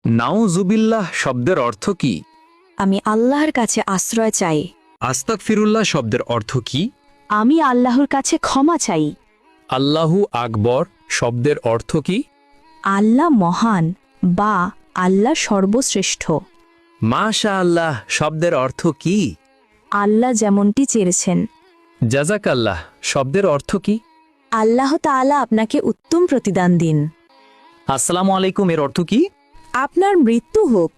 নাউজুবিল্লাহ শব্দের অর্থ কি? আমি আল্লাহর কাছে আশ্রয় চাই। আস্তাগফিরুল্লাহ শব্দের অর্থ কি? আমি আল্লাহর কাছে ক্ষমা চাই। আল্লাহু আকবর শব্দের অর্থ কি? আল্লাহ মহান বা আল্লাহ সর্বশ্রেষ্ঠ। মাশা আল্লাহ শব্দের অর্থ কি? আল্লাহ যেমনটি চেয়েছেন। জাযাকাল্লাহ শব্দের অর্থ কি? আল্লাহ তাআলা আপনাকে উত্তম প্রতিদান দিন। আসসালামু আলাইকুম এর অর্থ কি? আপনার মৃত্যু হোক।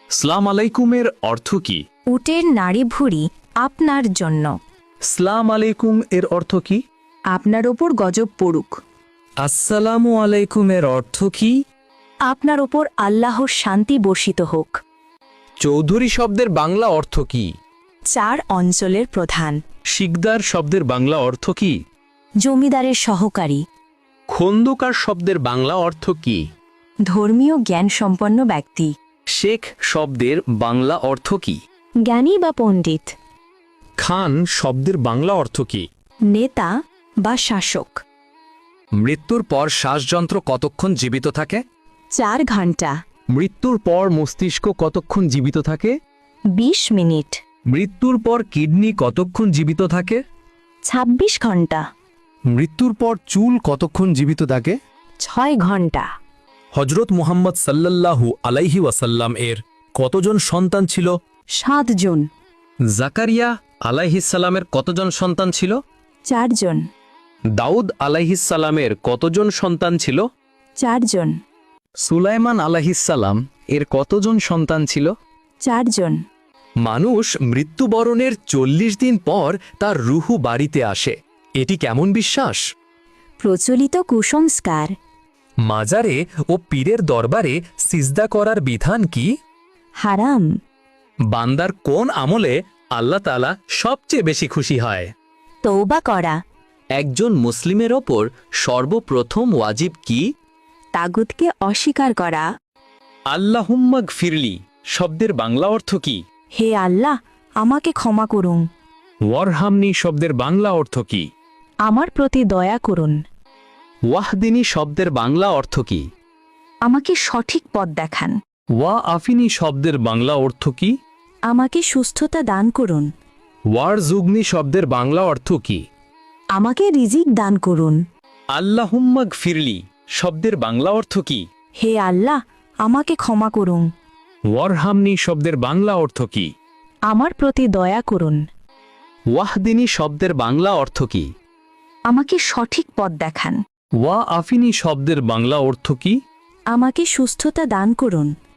সালাম আলাইকুমের অর্থ কি? উটের নাড়ি ভুঁড়ি আপনার জন্য। সালাম আলাইকুম এর অর্থ কি? আপনার ওপর গজব পড়ুক। আসসালামু আলাইকুম এর অর্থ কি? আপনার ওপর আল্লাহর শান্তি বর্ষিত হোক। চৌধুরী শব্দের বাংলা অর্থ কি? 4 অঞ্চলের প্রধান। শিকদার শব্দের বাংলা অর্থ কি? জমিদারের সহকারী। খন্দকার শব্দের বাংলা অর্থ কি? ধর্মীয় জ্ঞান সম্পন্ন ব্যক্তি। শেখ শব্দের বাংলা অর্থ কি? জ্ঞানী বা পণ্ডিত। খান শব্দের বাংলা অর্থ কি? নেতা বা শাসক। মৃত্যুর পর শ্বাসযন্ত্র কতক্ষণ জীবিত থাকে? 4 ঘন্টা। মৃত্যুর পর মস্তিষ্ক কতক্ষণ জীবিত থাকে? 20 মিনিট। মৃত্যুর পর কিডনি কতক্ষণ জীবিত থাকে? 26 ঘন্টা। মৃত্যুর পর চুল কতক্ষণ জীবিত থাকে? 6 ঘন্টা। হজরত মুহাম্মদ সাল্লাল্লাহু আলাইহি ওয়াসাল্লাম এর কতজন সন্তান ছিল? 7 জন। জাকারিয়া আলাইহিসসালামের কতজন সন্তান ছিল? 4 জন। দাউদ আলাইহিসসালামের কতজন সন্তান ছিল? 4 জন। সুলাইমান আলাইহিসসালাম এর কতজন সন্তান ছিল? 4 জন। মানুষ মৃত্যুবরণের 40 দিন পর তার রুহু বাড়িতে আসে, এটি কেমন বিশ্বাস? প্রচলিত কুসংস্কার। মাজারে ও পীরের দরবারে সিজদা করার বিধান কি? হারাম। বান্দার কোন আমলে আল্লাহ তাআলা সবচেয়ে বেশি খুশি হয়? তওবা করা। একজন মুসলিমের ওপর সর্বপ্রথম ওয়াজিব কি? তাগুতকে অস্বীকার করা। আল্লাহুম্মা গফিরলি শব্দের বাংলা অর্থ কি? হে আল্লাহ, আমাকে ক্ষমা করুন। ওয়ারহামনি শব্দের বাংলা অর্থ কি? আমার প্রতি দয়া করুন। ওয়াহদিনী শব্দের বাংলা অর্থ কি? আমাকে সঠিক পথ দেখান। ওয়া আফিনী শব্দের বাংলা অর্থ কি? আমাকে সুস্থতা দান করুন। ওয়ারজুগনি শব্দের বাংলা অর্থ কি? আমাকে রিজিক দান করুন। আল্লাহুম্মা গফিরলি শব্দের বাংলা অর্থ কি? হে আল্লাহ, আমাকে ক্ষমা করুন। ওয়ারহামনি শব্দের বাংলা অর্থ কি? আমার প্রতি দয়া করুন। ওয়াহদিনী শব্দের বাংলা অর্থ কি? আমাকে সঠিক পথ দেখান। ওয়া আফিনী শব্দের বাংলা অর্থ কি? আমাকে সুস্থতা দান করুন।